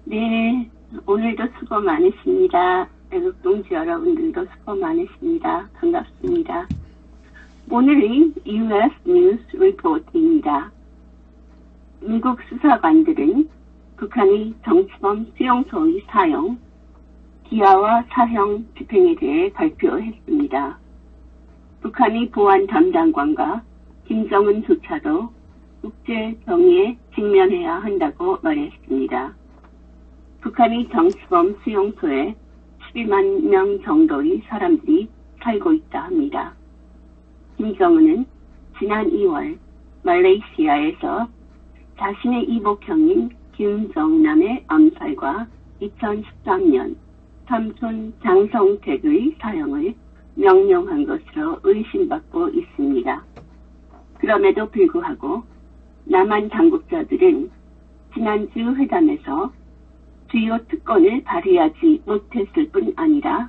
네, 오늘도 수고 많으십니다. 애국 동지 여러분들도 수고 많으십니다. 반갑습니다. 오늘의 U.S. 뉴스 리포트입니다. 미국 수사관들은 북한의 정치범 수용소의 사용, 기하와 사형 집행에 대해 발표했습니다. 북한의 보안 담당관과 김정은조차도 국제 정의에 직면해야 한다고 말했습니다. 북한의 정치범 수용소에 12만 명 정도의 사람들이 살고 있다 합니다. 김정은은 지난 2월 말레이시아에서 자신의 이복형인 김정남의 암살과 2013년 삼촌 장성택의 사형을 명령한 것으로 의심받고 있습니다. 그럼에도 불구하고 남한 당국자들은 지난주 회담에서 주요 특권을 발휘하지 못했을 뿐 아니라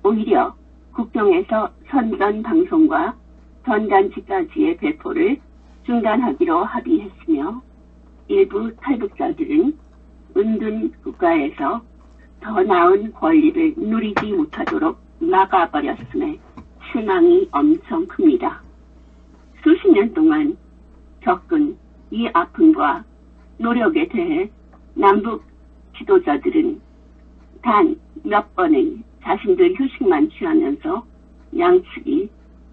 오히려 국경에서 선전 방송과 전단지까지의 배포를 중단하기로 합의했으며 일부 탈북자들은 은둔 국가에서 더 나은 권리를 누리지 못하도록 막아버렸음에 실망이 엄청 큽니다. 수십 년 동안 겪은 이 아픔과 노력에 대해 남북 지도자들은 단 몇 번의 자신들 휴식만 취하면서 양측이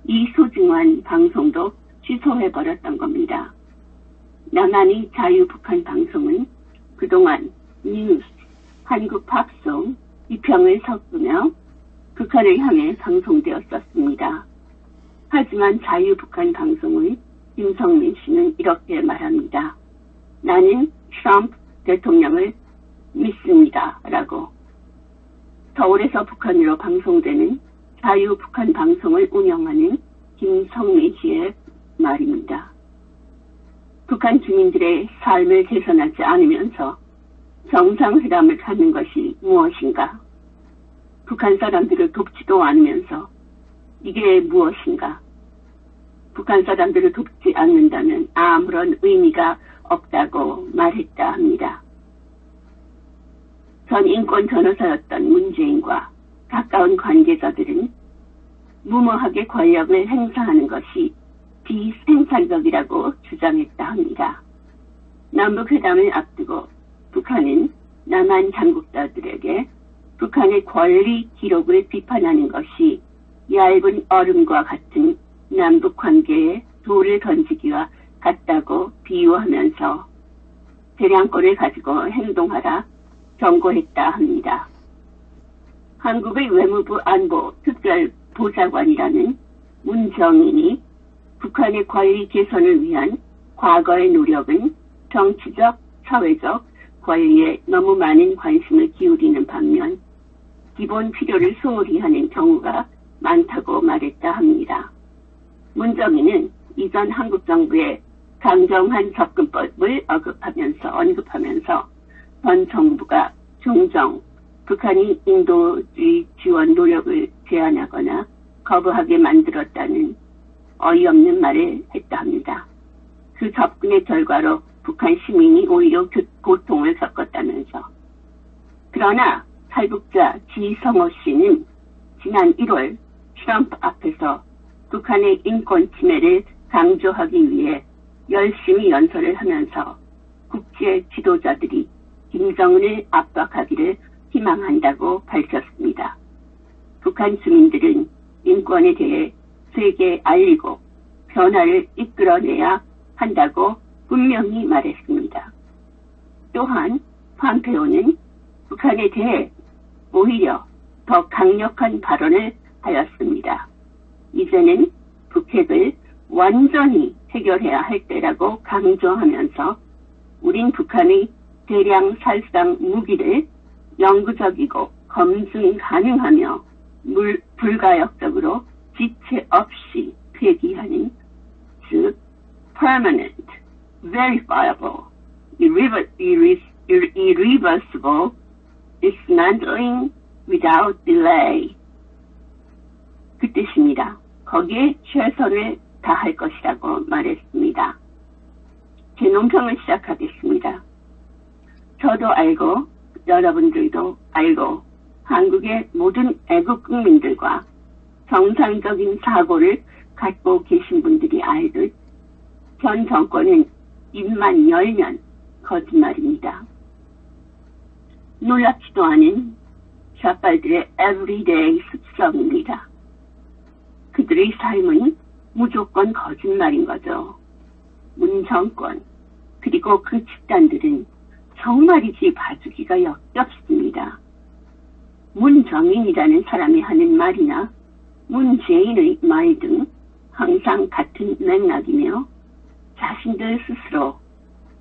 이 소중한 방송도 취소해버렸던 겁니다. 남한의 자유북한 방송은 그동안 뉴스, 한국 팝송, 이평을 섞으며 북한을 향해 방송되었었습니다. 하지만 자유북한 방송의 김성민 씨는 이렇게 말합니다. 나는 트럼프 대통령을 믿습니다. 라고. 서울에서 북한으로 방송되는 자유북한 방송을 운영하는 김성민 씨의 말입니다. 북한 주민들의 삶을 개선하지 않으면서 정상회담을 갖는 것이 무엇인가? 북한 사람들을 돕지도 않으면서 이게 무엇인가? 북한 사람들을 돕지 않는다면 아무런 의미가 없다고 말했다 합니다. 전 인권 변호사였던 문재인과 가까운 관계자들은 무모하게 권력을 행사하는 것이 비생산적이라고 주장했다 합니다. 남북회담을 앞두고 북한은 남한 당국자들에게 북한의 권리 기록을 비판하는 것이 얇은 얼음과 같은 남북관계에 돌을 던지기와 같다고 비유하면서 재량권을 가지고 행동하라 경고했다 합니다. 한국의 외무부 안보 특별보좌관이라는 문정인이 북한의 권리 개선을 위한 과거의 노력은 정치적, 사회적 권리에 너무 많은 관심을 기울이는 반면 기본 필요를 소홀히 하는 경우가 많다고 말했다 합니다. 문정인은 이전 한국 정부의 강경한 접근법을 언급하면서 전 정부가 종종 북한이 인도주의 지원 노력을 제한하거나 거부하게 만들었다는 어이없는 말을 했다 합니다. 그 접근의 결과로 북한 시민이 오히려 고통을 겪었다면서. 그러나 탈북자 지성호 씨는 지난 1월 트럼프 앞에서 북한의 인권 침해를 강조하기 위해 열심히 연설을 하면서 국제 지도자들이 김정은을 압박하기를 희망한다고 밝혔습니다. 북한 주민들은 인권에 대해 세계에 알리고 변화를 이끌어내야 한다고 분명히 말했습니다. 또한 폼페오는 북한에 대해 오히려 더 강력한 발언을 하였습니다. 이제는 북핵을 완전히 해결해야 할 때라고 강조하면서 우린 북한의 대량 살상 무기를 영구적이고 검증 가능하며 불가역적으로 지체 없이 폐기하는 즉 permanent, verifiable, irreversible dismantling without delay 그 뜻입니다. 거기에 최선을 다할 것이라고 말했습니다. 제 논평을 시작하겠습니다. 저도 알고 여러분들도 알고 한국의 모든 애국 국민들과 정상적인 사고를 갖고 계신 분들이 알듯 현 정권은 입만 열면 거짓말입니다. 놀랍지도 않은 좌빨들의 everyday 습성입니다. 그들의 삶은 무조건 거짓말인 거죠. 문 정권 그리고 그 집단들은 정말이지 봐주기가 역겹습니다. 문정인이라는 사람이 하는 말이나 문재인의 말 등 항상 같은 맥락이며 자신들 스스로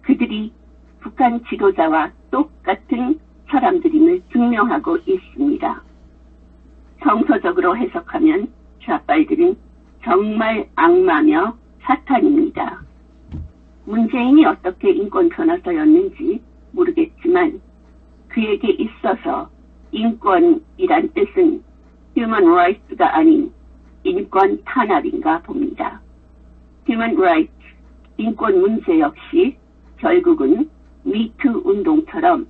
그들이 북한 지도자와 똑같은 사람들임을 증명하고 있습니다. 정서적으로 해석하면 좌빨들은 정말 악마며 사탄입니다. 문재인이 어떻게 인권 변호사였는지 모르겠지만 그에게 있어서 인권이란 뜻은 human rights가 아닌 인권 탄압인가 봅니다. human rights, 인권 문제 역시 결국은 미투 운동처럼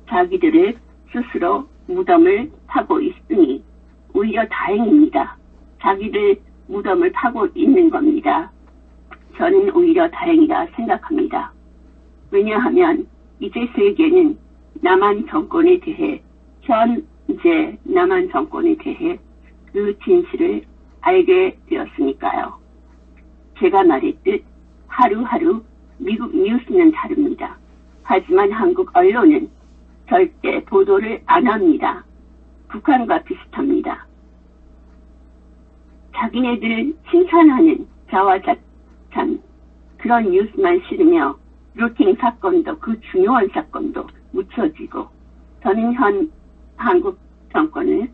자기들을 스스로 무덤을 파고 있으니 오히려 다행입니다. 자기들 무덤을 파고 있는 겁니다. 저는 오히려 다행이라 생각합니다. 왜냐하면 이제 세계는 남한 정권에 대해 현재 남한 정권에 대해 그 진실을 알게 되었으니까요. 제가 말했듯 하루하루 미국 뉴스는 다릅니다. 하지만 한국 언론은 절대 보도를 안 합니다. 북한과 비슷합니다. 자기네들 칭찬하는 자화자찬 그런 뉴스만 실으며 루팅 사건도 그 중요한 사건도 묻혀지고 저는 현 한국 정권을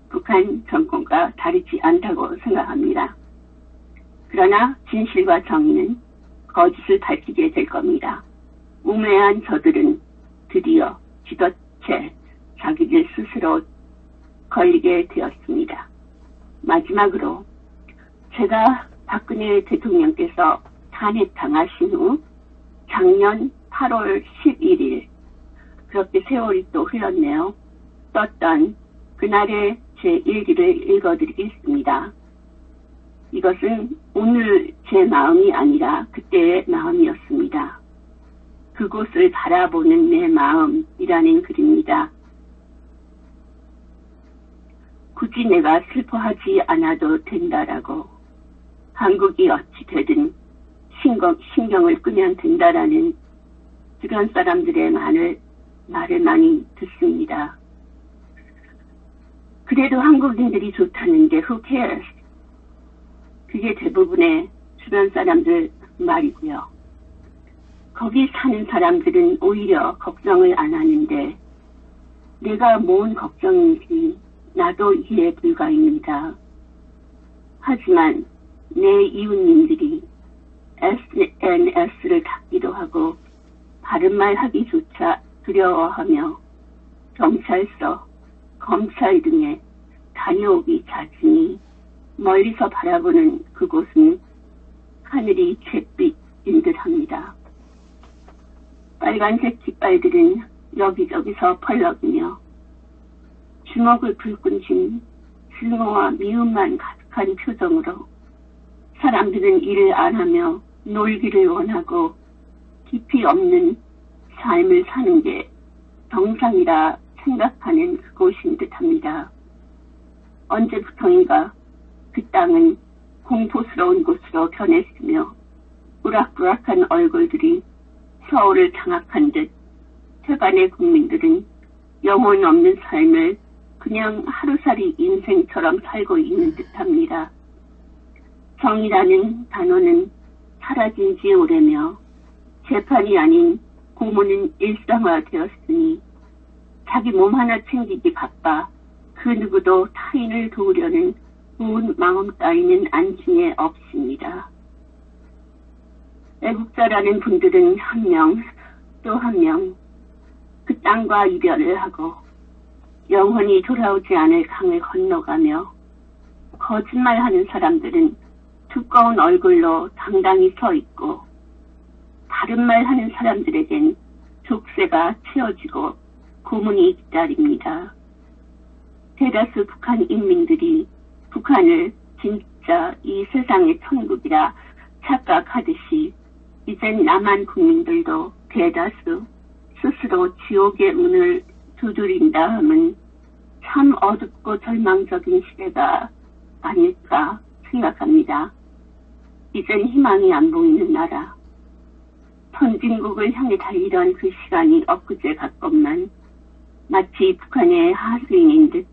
북한 정권과 다르지 않다고 생각합니다. 그러나 진실과 정의는 거짓을 밝히게 될 겁니다. 우매한 저들은 드디어 지도체 자기들 스스로 걸리게 되었습니다. 마지막으로 제가 박근혜 대통령께서 탄핵당하신 후 작년 8월 11일 그렇게 세월이 또 흘렀네요. 썼던 그날의 제 일기를 읽어드리겠습니다. 이것은 오늘 제 마음이 아니라 그때의 마음이었습니다. 그곳을 바라보는 내 마음이라는 글입니다. 굳이 내가 슬퍼하지 않아도 된다라고 한국이 어찌 되든 신경을 끄면 된다라는 주변 사람들의 말을 많이 듣습니다. 그래도 한국인들이 좋다는데 who cares? 그게 대부분의 주변 사람들 말이고요. 거기 사는 사람들은 오히려 걱정을 안 하는데 내가 뭔 걱정인지 나도 이해 불가입니다. 하지만 내 이웃님들이 SNS를 닫기도 하고 바른말 하기조차 두려워하며 경찰서, 검찰 등에 다녀오기 잦으니 멀리서 바라보는 그곳은 하늘이 잿빛인 듯합니다. 빨간색 깃발들은 여기저기서 펄럭이며 주먹을 불끈 쥔 증오와 미움만 가득한 표정으로 사람들은 일을 안 하며 놀기를 원하고 깊이 없는 삶을 사는 게 정상이라 생각하는 그곳인 듯합니다. 언제부터인가 그 땅은 공포스러운 곳으로 변했으며 우락부락한 얼굴들이 서울을 장악한 듯 태반의 국민들은 영혼 없는 삶을 그냥 하루살이 인생처럼 살고 있는 듯합니다. 정의라는 단어는 사라진 지 오래며 재판이 아닌 고문은 일상화되었으니 자기 몸 하나 챙기기 바빠 그 누구도 타인을 도우려는 좋은 마음 따위는 안중에 없습니다. 애국자라는 분들은 한 명 또 한 명 그 땅과 이별을 하고 영원히 돌아오지 않을 강을 건너가며 거짓말하는 사람들은 두꺼운 얼굴로 당당히 서 있고 바른 말 하는 사람들에겐 족쇄가 채워지고 고문이 기다립니다. 대다수 북한 인민들이 북한을 진짜 이 세상의 천국이라 착각하듯이 이젠 남한 국민들도 대다수 스스로 지옥의 문을 두드린다 함은 참 어둡고 절망적인 시대가 아닐까 생각합니다. 이젠 희망이 안 보이는 나라. 선진국을 향해 달리던 그 시간이 엊그제 같건만 마치 북한의 하수인인 듯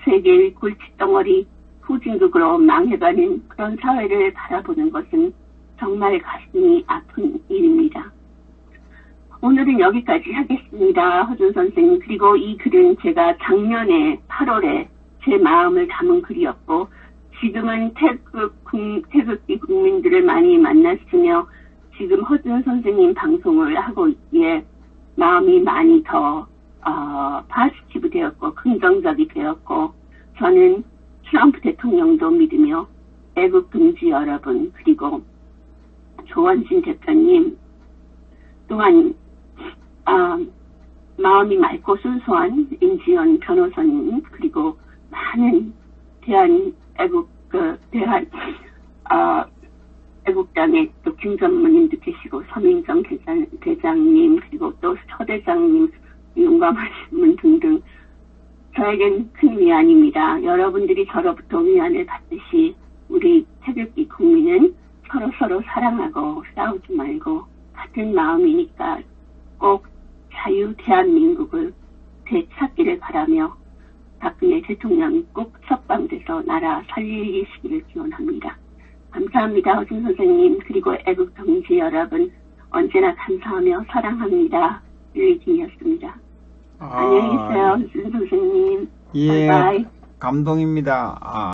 세계의 골칫덩어리 후진국으로 망해가는 그런 사회를 바라보는 것은 정말 가슴이 아픈 일입니다. 오늘은 여기까지 하겠습니다. 허준 선생님. 그리고 이 글은 제가 작년에 8월에 제 마음을 담은 글이었고 지금은 태극기 국민들을 많이 만났으며 지금 허준 선생님 방송을 하고 있기에 마음이 많이 더 파지티브 되었고 긍정적이 되었고 저는 트럼프 대통령도 믿으며 애국 금지 여러분 그리고 조원진 대표님 또한 마음이 맑고 순수한 임지연 변호사님 그리고 많은 애국당의 또 김전무님도 계시고 서민정 대장님 그리고 또 서대장님 용감하신 분 등등 저에겐 큰 위안입니다. 여러분들이 저로부터 위안을 받듯이 우리 태극기 국민은 서로 사랑하고 싸우지 말고 같은 마음이니까 꼭 자유 대한민국을 되찾기를 바라며 박근혜 대통령이 꼭 석방돼서 나라 살리시기를 기원합니다. 감사합니다. 허준 선생님 그리고 애국 동지 여러분 언제나 감사하며 사랑합니다. 류이진이었습니다. 안녕히 계세요. 허준 선생님. 예, 바이바이. 감동입니다.